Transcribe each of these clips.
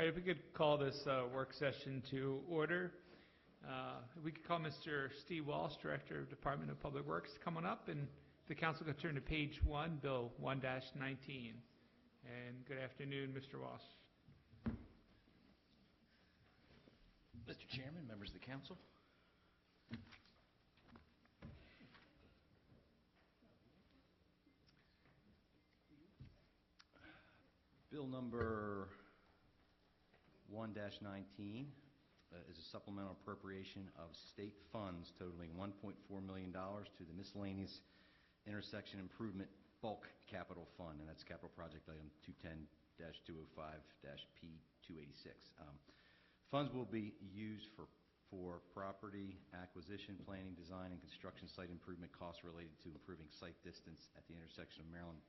right, if we could call this work session to order. If we could call Mr. Steve Walsh, Director of Department of Public Works, come on up, and the council could turn to page 1, Bill 1-19. And good afternoon, Mr. Walsh. Mr. Chairman, members of the council. Bill number 1-19 is a supplemental appropriation of state funds totaling $1.4 million to the miscellaneous intersection improvement bulk capital fund, and that's capital project item 210-205-P286. Funds will be used for property acquisition, planning, design, and construction site improvement costs related to improving site distance at the intersection of Maryland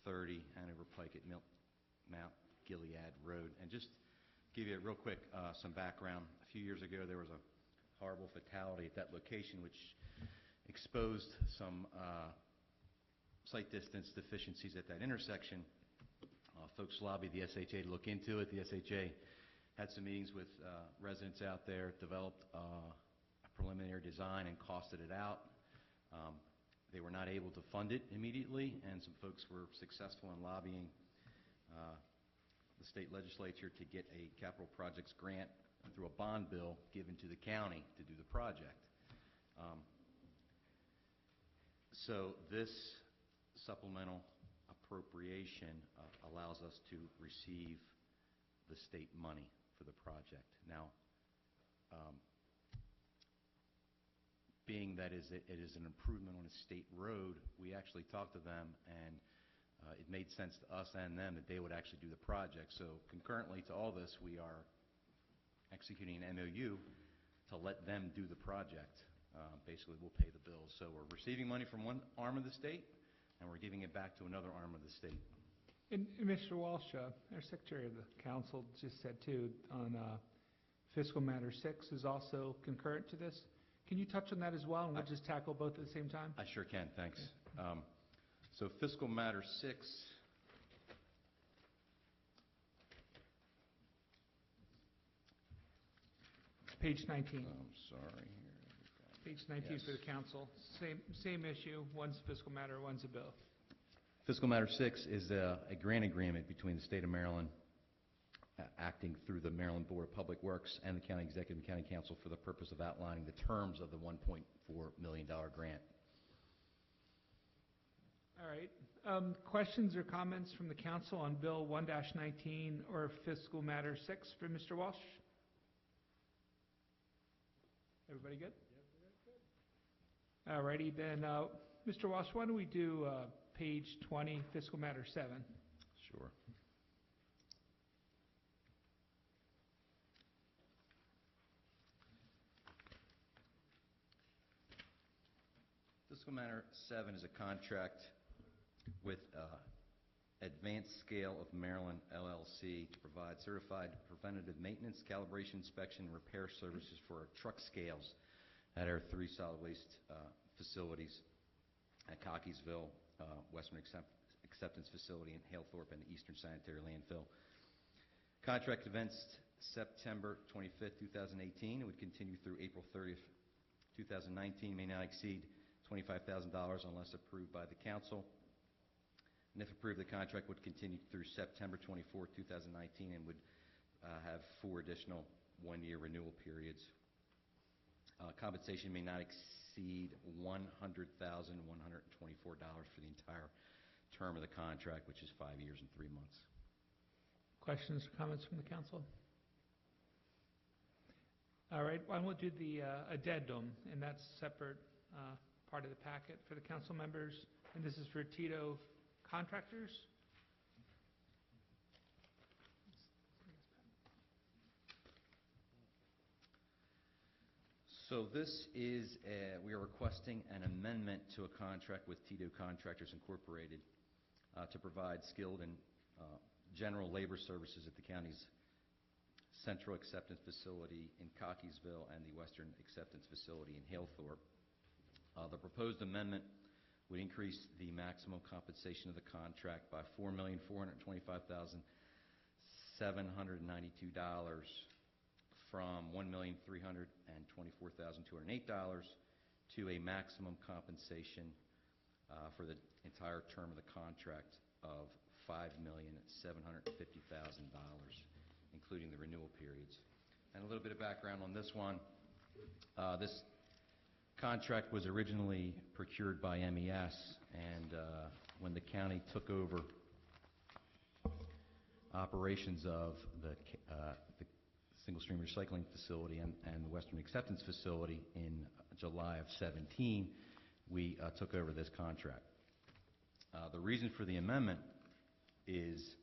30, Hanover Pike at Mount Gilead Road. And just give you a real quick some background. A few years ago, there was a horrible fatality at that location, which exposed some site distance deficiencies at that intersection. Folks lobbied the SHA to look into it. The SHA had some meetings with residents out there, developed a preliminary design and costed it out. They were not able to fund it immediately, and some folks were successful in lobbying the state legislature to get a capital projects grant through a bond bill given to the county to do the project. So this supplemental appropriation allows us to receive the state money for the project. Now, being that it is an improvement on a state road, we actually talked to them, and it made sense to us and them that they would actually do the project. So concurrently to all this, we are executing an MOU to let them do the project. Basically, we'll pay the bills. So we're receiving money from one arm of the state, and we're giving it back to another arm of the state. And Mr. Walsh, our Secretary of the Council just said too, on Fiscal Matter 6 is also concurrent to this. Can you touch on that as well, and we'll just tackle both at the same time? I sure can, thanks. Okay. So Fiscal Matter 6, page 19. I'm sorry. Page 19 yes. For the council. Same issue. One's fiscal matter, one's a bill. Fiscal Matter 6 is a grant agreement between the state of Maryland, acting through the Maryland Board of Public Works and the County Executive and County Council for the purpose of outlining the terms of the $1.4 million grant. All right. Questions or comments from the council on Bill 1-19 or Fiscal Matter 6 for Mr. Walsh? Everybody good? Yep, good. All righty then. Mr. Walsh, why don't we do page 20, Fiscal Matter 7? Sure. Fiscal Matter 7 is a contract with Advanced Scale of Maryland, LLC, to provide certified preventative maintenance, calibration, inspection, and repair services for our truck scales at our 3 solid waste facilities at Cockeysville, Western Acceptance Facility in Halethorpe, and the Eastern Sanitary Landfill. Contract commenced September 25th, 2018. It would continue through April 30th, 2019. May not exceed $25,000 unless approved by the council. And if approved, the contract would continue through September 24, 2019, and would have 4 additional one-year renewal periods. Compensation may not exceed $100,124 for the entire term of the contract, which is 5 years and 3 months. Questions or comments from the council? All right, why don't we do the addendum, and that's separate part of the packet for the council members, and this is for Tito Contractors. So this is, we are requesting an amendment to a contract with Tito Contractors Incorporated to provide skilled and general labor services at the county's Central Acceptance Facility in Cockeysville and the Western Acceptance Facility in Halethorpe. The proposed amendment would increase the maximum compensation of the contract by $4,425,700 $792 from $1,324,208 to a maximum compensation for the entire term of the contract of $5,750,000, including the renewal periods. And a little bit of background on this one. This contract was originally procured by MES, and when the county took over operations of the single-stream recycling facility and the Western Acceptance Facility in July of 17, we took over this contract. The reason for the amendment is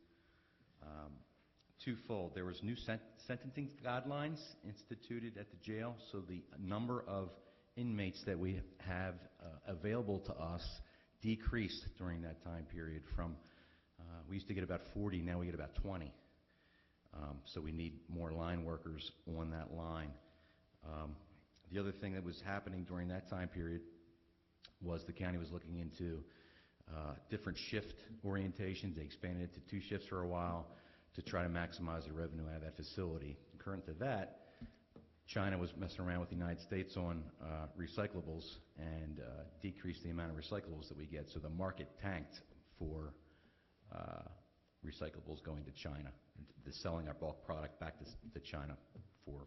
twofold. There was new sentencing guidelines instituted at the jail, so the number of inmates that we have available to us decreased during that time period from, we used to get about 40, now we get about 20. So we need more line workers on that line. The other thing that was happening during that time period was the county was looking into different shift orientations. They expanded it to 2 shifts for a while to try to maximize the revenue out of that facility. Concurrent to that, China was messing around with the United States on recyclables and decreased the amount of recyclables that we get. So the market tanked for recyclables going to China, and selling our bulk product back to China for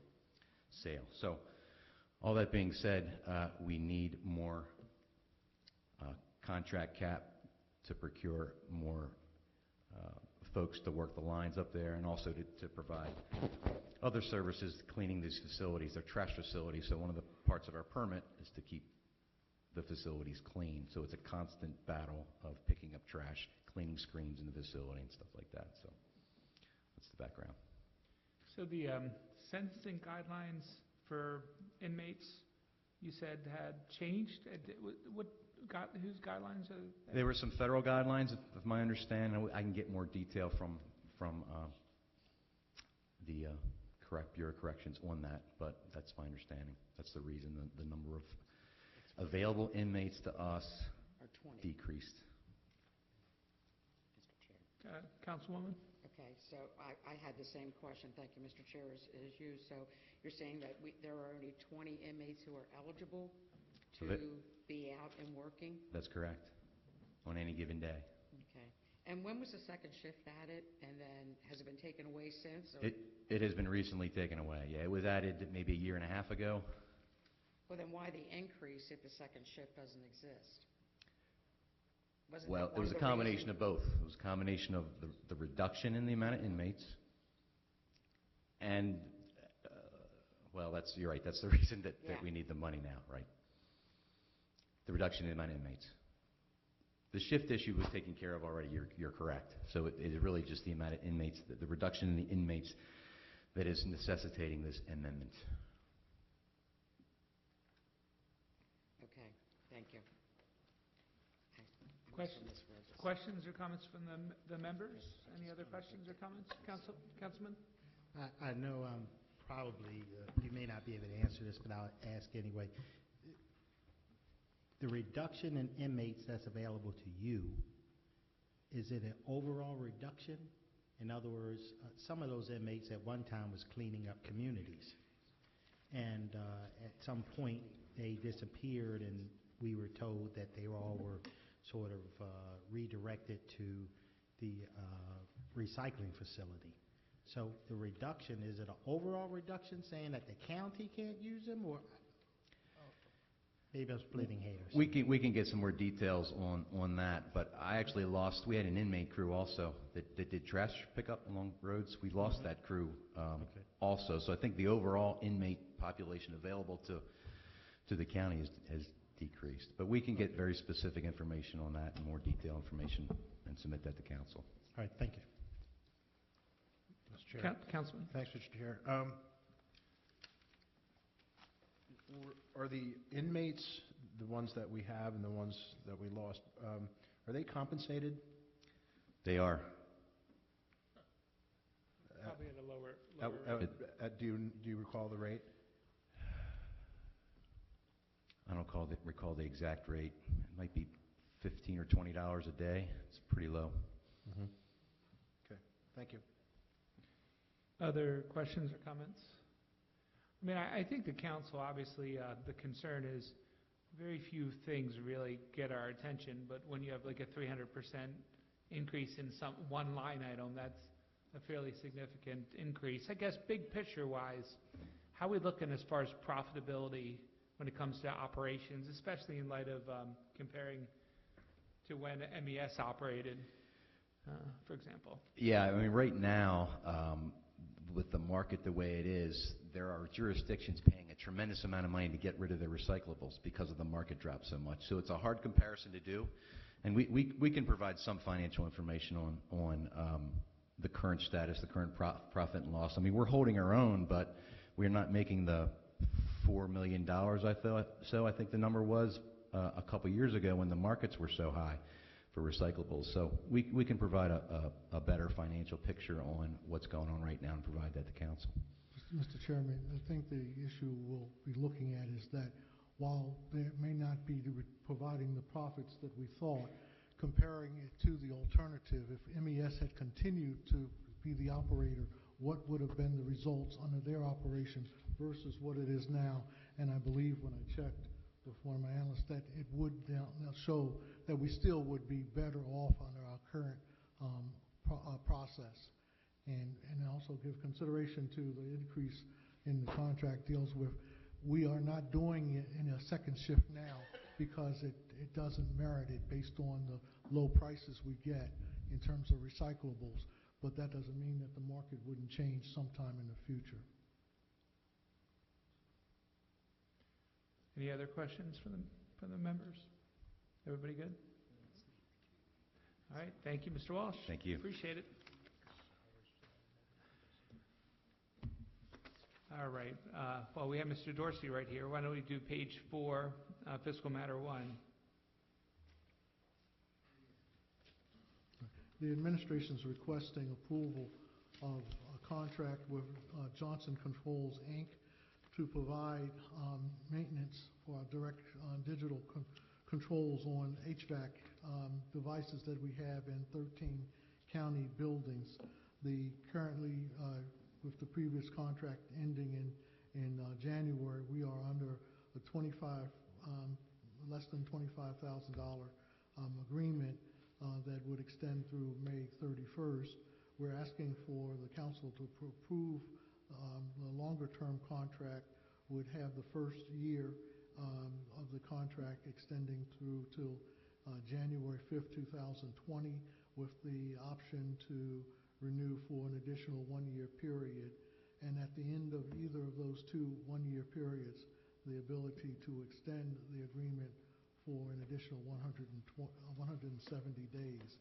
sale. So all that being said, we need more contract cap to procure more folks to work the lines up there, and also to provide other services, cleaning these facilities. They're trash facilities, so one of the parts of our permit is to keep the facilities clean. So it's a constant battle of picking up trash, cleaning screens in the facility and stuff like that. So that's the background. So the sentencing guidelines for inmates, you said, had changed. Whose guidelines are they? There were some federal guidelines, of my understanding. I can get more detail from the Bureau of Corrections on that, but that's my understanding. That's the reason the number of available inmates to us decreased. Mr. Chair. Councilwoman? Okay, so I had the same question, thank you, Mr. Chair, as you. So you're saying that there are only 20 inmates who are eligible to be out and working? That's correct, on any given day. Okay. And when was the second shift added, and then has it been taken away since? Or? It has been recently taken away, yeah. It was added maybe a year and a half ago. Well, then why the increase if the second shift doesn't exist? Well, it was a combination of both. It was a combination of the reduction in the amount of inmates, and, well, you're right, that's the reason that we need the money now, right? The reduction in the amount of inmates. The shift issue was taken care of already, you're correct. So it is really just the amount of inmates, the reduction in the inmates that is necessitating this amendment. Okay, thank you. Questions or comments from the members? Any other questions or comments? Councilman? I know probably you may not be able to answer this, but I'll ask anyway. The reduction in inmates that's available to you, is it an overall reduction? In other words, some of those inmates at one time was cleaning up communities, and at some point they disappeared, and we were told that they all were sort of redirected to the recycling facility. So the reduction, is it an overall reduction saying that the county can't use them, or maybe I'm splitting hairs? We can get some more details on that, but I actually we had an inmate crew also that did trash pickup along roads. We lost that crew also. So I think the overall inmate population available to the county has decreased. But we can get very specific information on that and more detailed information and submit that to council. All right, thank you. Mr. Chair. Councilman? Thanks, Mr. Chair. Are the inmates, the ones that we have and the ones that we lost, are they compensated? They are. Probably at a lower Do you recall the rate? I don't recall the exact rate. It might be $15 or $20 a day. It's pretty low. Okay, thank you. Other questions or comments? I mean, I think the council, obviously, the concern is very few things really get our attention, but when you have like a 300% increase in one line item, that's a fairly significant increase. I guess big picture-wise, how are we looking as far as profitability when it comes to operations, especially in light of comparing to when MES operated, for example? Yeah, I mean, right now, with the market the way it is, there are jurisdictions paying a tremendous amount of money to get rid of their recyclables because of the market drop so much. So it's a hard comparison to do. And we can provide some financial information on the current status, the current profit and loss. I mean, we're holding our own, but we're not making the $4 million, I thought. So I think the number was a couple years ago when the markets were so high for recyclables. So we can provide a better financial picture on what's going on right now and provide that to council. Mr. Chairman, I think the issue we'll be looking at is that while there may not be providing the profits that we thought, comparing it to the alternative, if MES had continued to be the operator, what would have been the results under their operation versus what it is now? And I believe when I checked with one of my analysts that it would now show that we still would be better off under our current process. And also give consideration to the increase in the contract deals with, we are not doing it in a second shift now because it doesn't merit it based on the low prices we get in terms of recyclables. But that doesn't mean that the market wouldn't change sometime in the future. Any other questions from the members? Everybody good? All right, thank you, Mr. Walsh. Thank you. Appreciate it. All right, well, we have Mr. Dorsey right here. Why don't we do page 4, fiscal matter 1. The administration is requesting approval of a contract with Johnson Controls, Inc. to provide maintenance for our direct digital controls on HVAC devices that we have in 13 county buildings. Currently, with the previous contract ending in January, we are under a less than $25,000 agreement that would extend through May 31st. We're asking for the council to approve the longer-term contract would have the first year of the contract extending through till January 5th, 2020, with the option to renew for an additional 1-year period. And at the end of either of those 2 1-year periods, the ability to extend the agreement for an additional 170 days.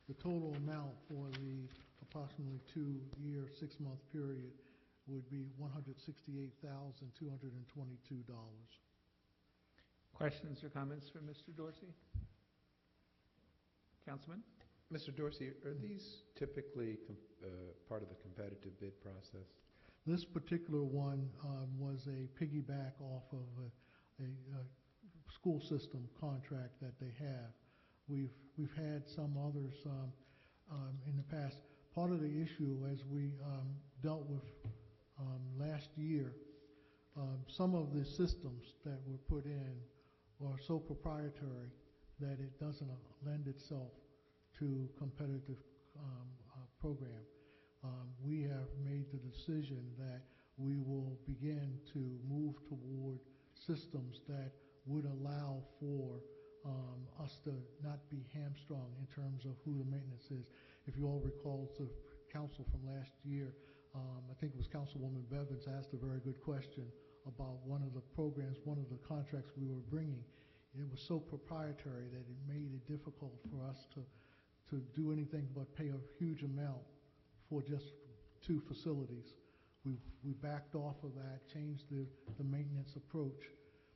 The total amount for the approximately 2-year, 6-month period would be $168,222. Questions or comments from Mr. Dorsey? Councilman? Mr. Dorsey, are these typically part of the competitive bid process? This particular one was a piggyback off of a school system contract that they have. We've had some others in the past. Part of the issue, as we dealt with last year, some of the systems that were put in are so proprietary that it doesn't lend itself to competitive program. We have made the decision that we will begin to move toward systems that would allow for us to not be hamstrung in terms of who the maintenance is. If you all recall the council from last year, I think it was Councilwoman Bevins asked a very good question about one of the programs, one of the contracts we were bringing. It was so proprietary that it made it difficult for us to do anything but pay a huge amount for just 2 facilities. We backed off of that, changed the maintenance approach,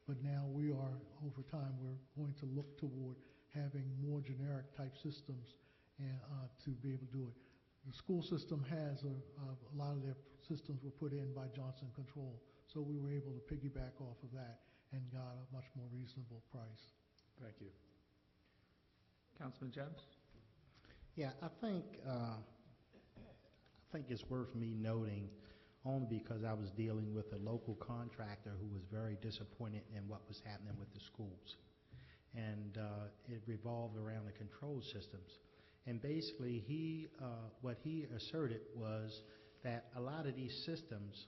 but now we are, over time, we're going to look toward having more generic type systems and to be able to do it. The school system has a lot of their systems were put in by Johnson Control, so we were able to piggyback off of that and got a much more reasonable price. Thank you. Councilman Jones? Yeah, I think think it's worth me noting, only because I was dealing with a local contractor who was very disappointed in what was happening with the schools. And it revolved around the control systems. And basically, what he asserted was that a lot of these systems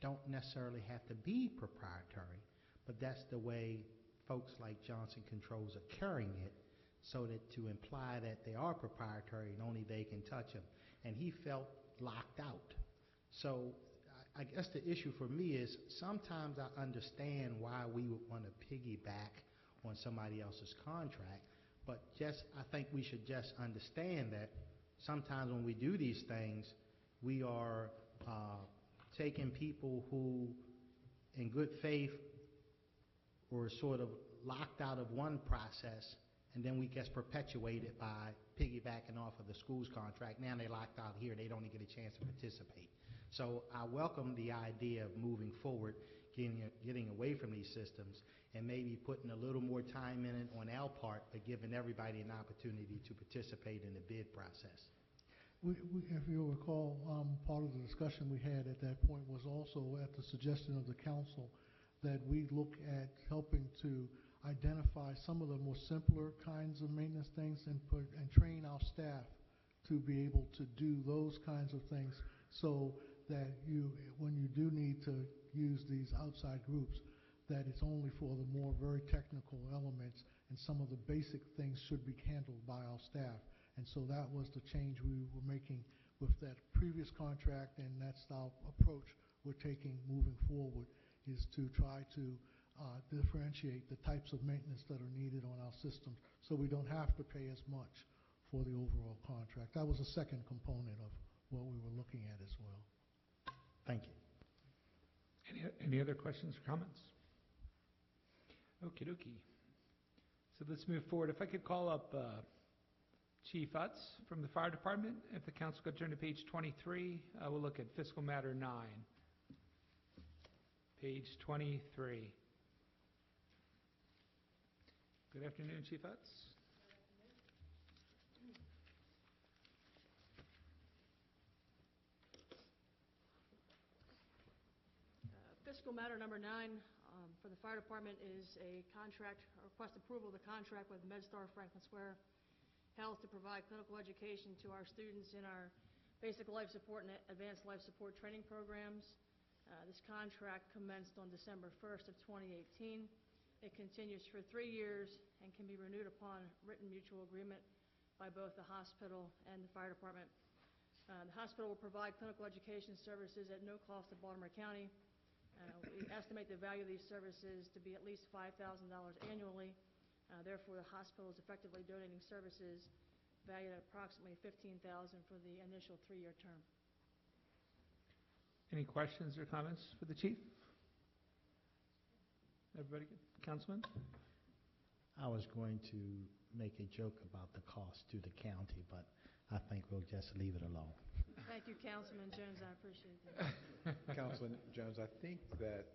don't necessarily have to be proprietary, but that's the way folks like Johnson Controls are carrying it, so that to imply that they are proprietary and only they can touch them. And he felt locked out. So I guess the issue for me is sometimes I understand why we would want to piggyback on somebody else's contract, but I think we should just understand that sometimes when we do these things, we are taking people who, in good faith, were sort of locked out of one process, and then we get perpetuated by piggybacking off of the school's contract. Now they're locked out here. They don't even get a chance to participate. So I welcome the idea of moving forward, getting away from these systems, and maybe putting a little more time in it on our part, but giving everybody an opportunity to participate in the bid process. If you'll recall, part of the discussion we had at that point was also at the suggestion of the council that we look at helping to identify some of the more simpler kinds of maintenance things and train our staff to be able to do those kinds of things, so that when you do need to use these outside groups, that it's only for the more very technical elements, and some of the basic things should be handled by our staff. And so that was the change we were making with that previous contract, and that's our approach we're taking moving forward, is to try to differentiate the types of maintenance that are needed on our system, so we don't have to pay as much for the overall contract. That was a second component of what we were looking at as well. Thank you. Any other questions or comments? Okie dokie. So let's move forward. If I could call up Chief Utz from the Fire Department. If the council could turn to page 23, we'll look at fiscal matter 9. Page 23. Good afternoon, Chief Utz. Fiscal matter number 9 for the fire department is a contract, request approval of the contract with MedStar Franklin Square Health to provide clinical education to our students in our basic life support and advanced life support training programs. This contract commenced on December 1st of 2018. It continues for 3 years and can be renewed upon written mutual agreement by both the hospital and the fire department. The hospital will provide clinical education services at no cost to Baltimore County. We estimate the value of these services to be at least $5,000 annually. Therefore, the hospital is effectively donating services valued at approximately $15,000 for the initial 3-year term. Any questions or comments for the chief? Everybody good? Councilman? I was going to make a joke about the cost to the county, but I think we'll just leave it alone. Thank you, Councilman Jones. I appreciate that. Councilman Jones, I think that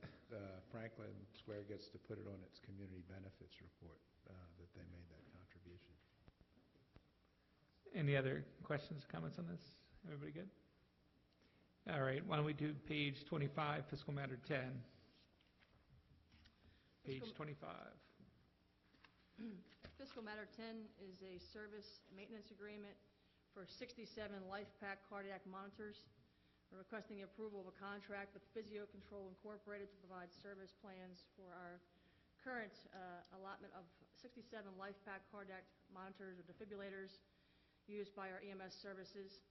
Franklin Square gets to put it on its community benefits report, that they made that contribution. Any other questions or comments on this? Everybody good? All right, why don't we do page 25, fiscal matter 10. Page 25. Fiscal matter 10 is a service maintenance agreement for 67 LifePak cardiac monitors. We're requesting approval of a contract with Physio Control Incorporated to provide service plans for our current allotment of 67 LifePak cardiac monitors or defibrillators used by our EMS services.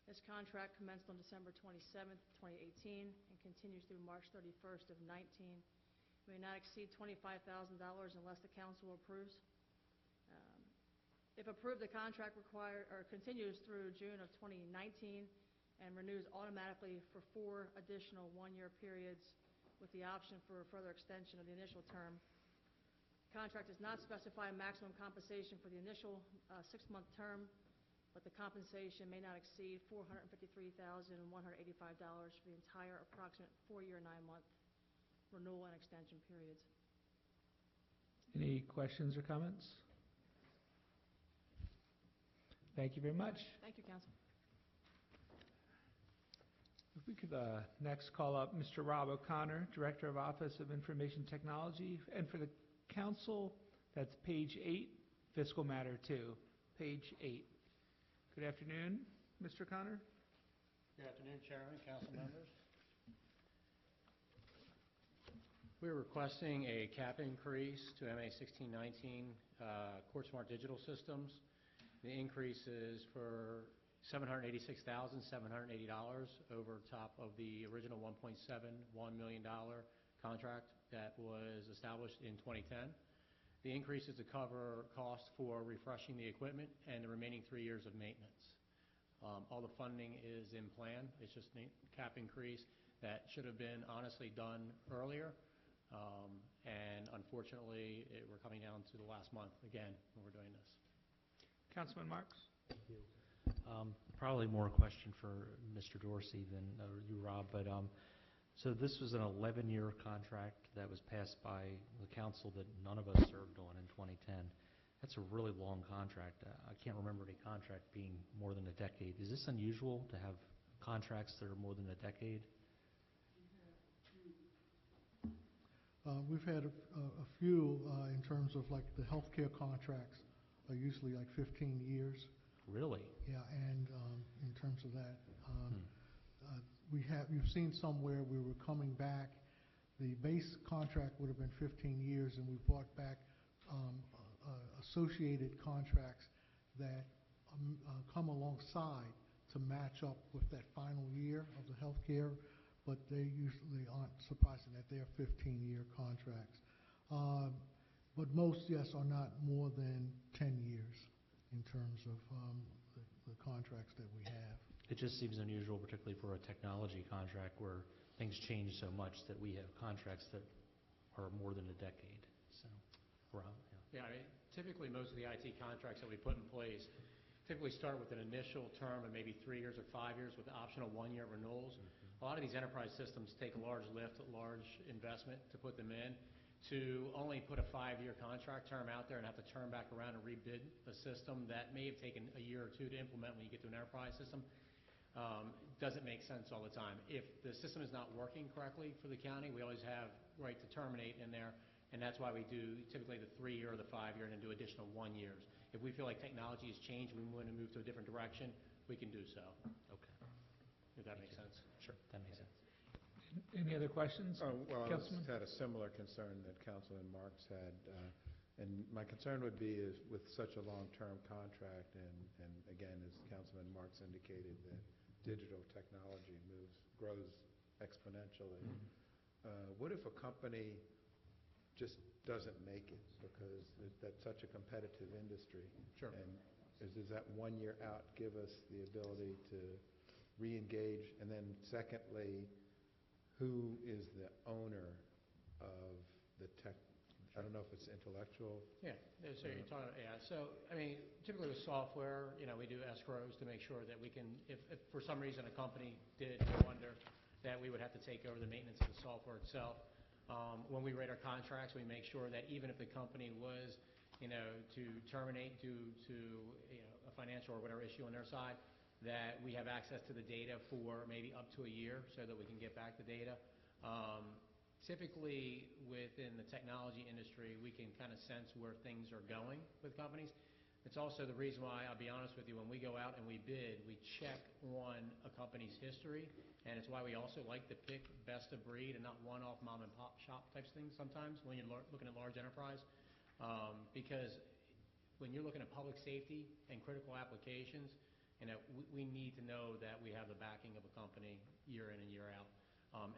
This contract commenced on December 27th, 2018 and continues through March 31st of 19. It may not exceed $25,000 unless the council approves. If approved, the contract continues through June of 2019 and renews automatically for 4 additional 1-year periods with the option for a further extension of the initial term. The contract does not specify maximum compensation for the initial 6-month term, but the compensation may not exceed $453,185 for the entire approximate 4-year, 9-month renewal and extension periods. Any questions or comments? Thank you very much. Thank you, Council. If we could next call up Mr. Rob O'Connor, Director of Office of Information Technology. And for the council, that's page 8, Fiscal Matter 2, page 8. Good afternoon, Mr. O'Connor. Good afternoon, Chairman, council members. We're requesting a cap increase to MA 1619 CourtSmart Digital Systems. The increase is for $786,780 over top of the original $1.71 million contract that was established in 2010. The increase is to cover costs for refreshing the equipment and the remaining 3 years of maintenance. All the funding is in plan. It's just a cap increase that should have been honestly done earlier. And unfortunately, we're coming down to the last month again when we're doing this. Councilman Marks. Thank you. Probably more a question for Mr. Dorsey than you, Rob. But so this was an 11-year contract that was passed by the council that none of us served on in 2010. That's a really long contract. I can't remember any contract being more than a decade. Is this unusual to have contracts that are more than a decade? We've had a few in terms of like the healthcare contracts are usually like 15 years. Really? Yeah, and in terms of that, you've seen somewhere we were coming back. The base contract would have been 15 years, and we brought back associated contracts that come alongside to match up with that final year of the healthcare. But they usually aren't surprising that they're 15-year contracts. But most, yes, are not more than 10 years in terms of the contracts that we have. It just seems unusual, particularly for a technology contract where things change so much that we have contracts that are more than a decade. So, Rob? Yeah, I mean, typically most of the IT contracts that we put in place typically start with an initial term of maybe 3 years or 5 years with optional 1-year renewals. A lot of these enterprise systems take a large lift, a large investment to put them in. To only put a 5-year contract term out there and have to turn back around and rebid a system that may have taken a year or two to implement when you get to an enterprise system doesn't make sense all the time. If the system is not working correctly for the county, we always have right to terminate in there, and that's why we do typically the 3-year or the 5-year and then do additional 1 years. If we feel like technology has changed, we want to move to a different direction, we can do so. Okay. If that makes sense. Sure, that makes sense. Any other questions? Well, I Councilman? had a similar concern that Councilman Marks had. And my concern would be is with such a long-term contract, and again, as Councilman Marks indicated, that digital technology grows exponentially. What if a company just doesn't make it because that's such a competitive industry? Sure. And does that 1 year out give us the ability to re-engage? And then secondly, who is the owner of the tech? I don't know if it's intellectual. Yeah, so you're talking, so, I mean, typically with software, we do escrows to make sure that we can, if for some reason a company did go under, that we would have to take over the maintenance of the software itself. When we write our contracts, we make sure that even if the company was, to terminate due to, a financial or whatever issue on their side, that we have access to the data for maybe up to a year so that we can get back the data. Typically, within the technology industry, we can kind of sense where things are going with companies. It's also the reason why, I'll be honest with you, when we go out and we bid, we check on a company's history, and it's why we also like to pick best of breed and not one-off mom-and-pop shop types things sometimes when you're looking at large enterprise. Because when you're looking at public safety and critical applications, we need to know that we have the backing of a company year in and year out.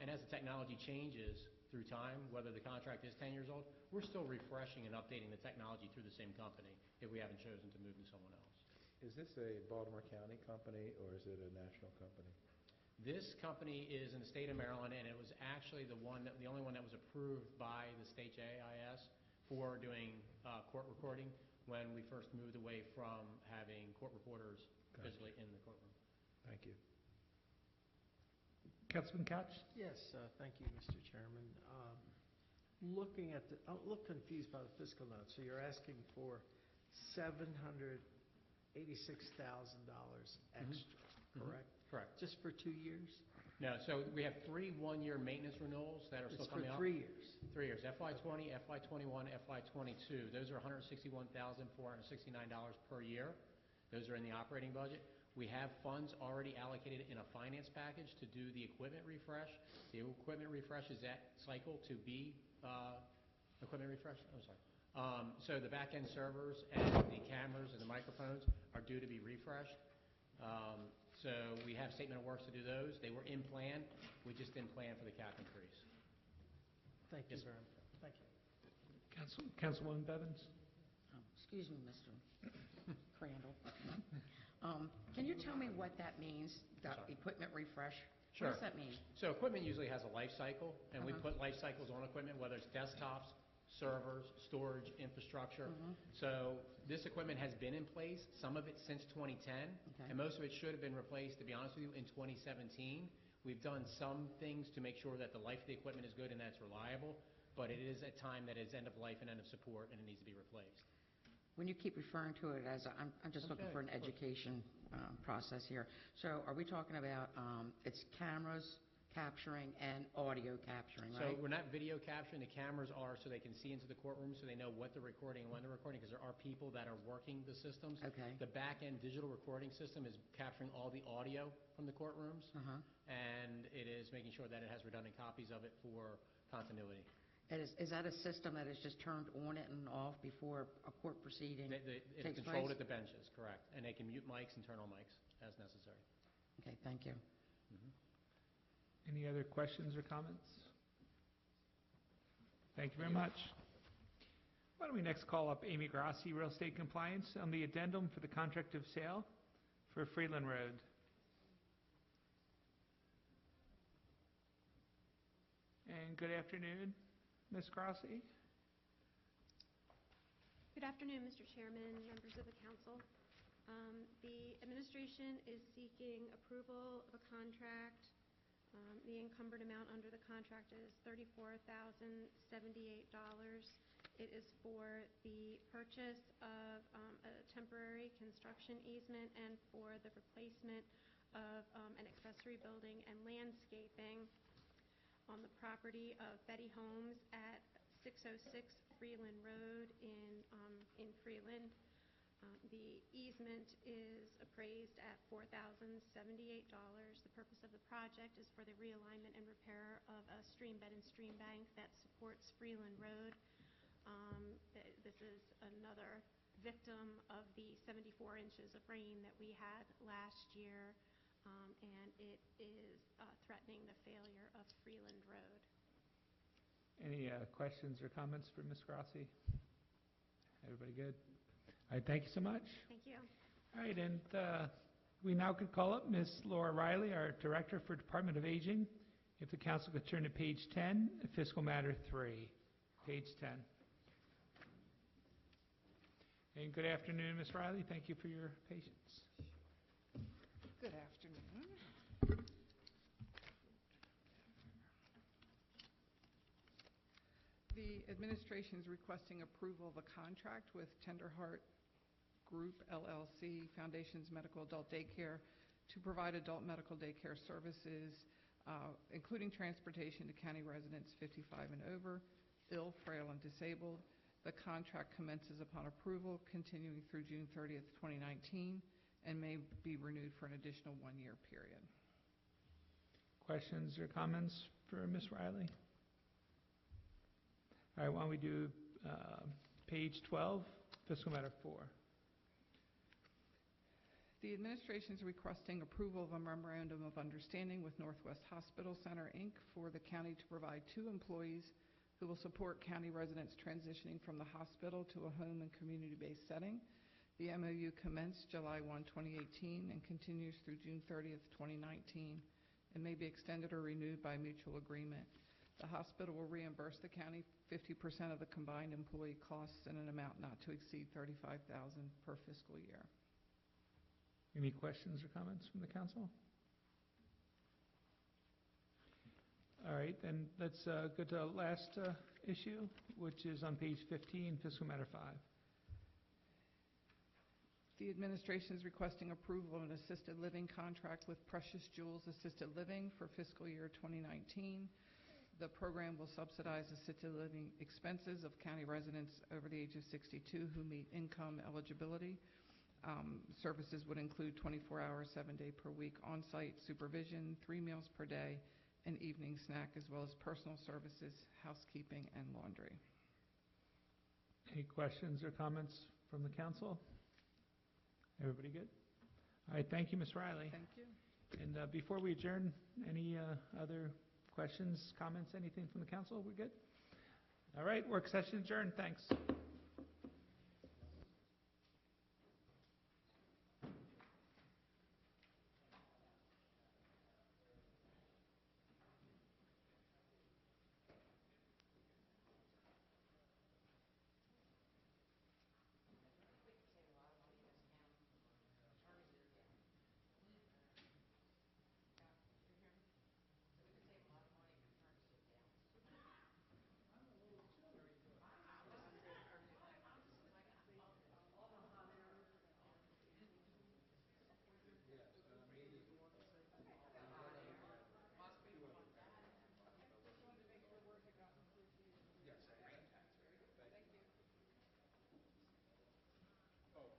And as the technology changes through time, whether the contract is 10 years old, we're still refreshing and updating the technology through the same company if we haven't chosen to move to someone else. Is this a Baltimore County company or is it a national company? This company is in the state of Maryland, and it was actually the only one that was approved by the state JIS for doing court recording when we first moved away from having court reporters physically in the courtroom. Thank you. Councilman Couch? Yes, thank you, Mr. Chairman. Looking at I'm a little confused by the fiscal note. So you're asking for $786,000 extra, correct? Correct. Just for 2 years? No, so we have 3 one-year maintenance renewals that are It's still for coming up. 3 years. 3 years, FY20, FY21, FY22. Those are $161,469 per year. Those are in the operating budget. We have funds already allocated in a finance package to do the equipment refresh. The equipment refresh is that cycle to be equipment refresh? I'm sorry. So the back-end servers and the cameras and the microphones are due to be refreshed. So we have statement of works to do those. They were in plan. We just didn't plan for the cap increase. Thank you Yes, very much. Thank you. Councilwoman Bevins? Excuse me, Mr. Crandall. Can you tell me what that means, the Sorry. equipment refresh? Sure. What does that mean? So equipment usually has a life cycle, and we Uh-huh. put life cycles on equipment, whether it's desktops, servers, storage, infrastructure. Mhm. So this equipment has been in place, some of it since 2010, Okay. and most of it should have been replaced, to be honest with you, in 2017. We've done some things to make sure that the life of the equipment is good and that it's reliable, but it is a time that is end of life and end of support, and it needs to be replaced. When you keep referring to it as, I'm just looking Okay, for an of course. education process here. So are we talking about, it's cameras capturing and audio capturing, So right? we're not video capturing. The cameras are so they can see into the courtroom, so they know what they're recording and when they're recording, because there are people that are working the systems. Okay. The back-end digital recording system is capturing all the audio from the courtrooms, Uh-huh. and it is making sure that it has redundant copies of it for continuity. Is that a system that is just turned on and off before a court proceeding It's takes controlled place? at the benches, correct, and they can mute mics and turn on mics as necessary. Okay, thank you. Any other questions or comments? Thank you very much. Why don't we next call up Amy Grassi, Real Estate Compliance, on the addendum for the contract of sale for Freeland Road. And good afternoon, Ms. Grassi. Good afternoon, Mr. Chairman, members of the council. The administration is seeking approval of a contract. The encumbered amount under the contract is $34,078. It is for the purchase of a temporary construction easement and for the replacement of an accessory building and landscaping on the property of Betty Homes at 606 Freeland Road in Freeland. The easement is appraised at $4,078. The purpose of the project is for the realignment and repair of a stream bed and stream bank that supports Freeland Road. This is another victim of the 74 inches of rain that we had last year, and it is threatening the failure of Freeland Road. Any questions or comments for Ms. Grassi? Everybody good? All right, thank you so much. Thank you. All right, and we now could call up Ms. Laura Riley, our Director for Department of Aging. If the council could turn to page 10, Fiscal Matter 3. Page 10. And good afternoon, Ms. Riley. Thank you for your patience. Good afternoon. The administration is requesting approval of a contract with Tenderheart Group LLC, Foundations Medical Adult Daycare, to provide adult medical daycare services, including transportation to county residents 55 and over, ill, frail, and disabled. The contract commences upon approval, continuing through June 30th, 2019, and may be renewed for an additional one-year period. Questions or comments for Ms. Riley? All right, why don't we do page 12, Fiscal Matter 4. The administration is requesting approval of a memorandum of understanding with Northwest Hospital Center, Inc. for the county to provide 2 employees who will support county residents transitioning from the hospital to a home and community-based setting. The MOU commenced July 1, 2018, and continues through June 30th, 2019, and may be extended or renewed by mutual agreement. The hospital will reimburse the county 50% of the combined employee costs in an amount not to exceed $35,000 per fiscal year. Any questions or comments from the council? All right, then let's go to the last issue, which is on page 15, Fiscal Matter 5. The administration is requesting approval of an assisted living contract with Precious Jewels Assisted Living for fiscal year 2019. The program will subsidize assisted living expenses of county residents over the age of 62 who meet income eligibility. Services would include 24-hour, 7-day per week on-site supervision, 3 meals per day, an evening snack, as well as personal services, housekeeping, and laundry. Any questions or comments from the council? Everybody good? All right, thank you, Ms. Riley. Thank you. And before we adjourn, any other questions, comments, anything from the council? We good? All right, work session adjourned. Thanks.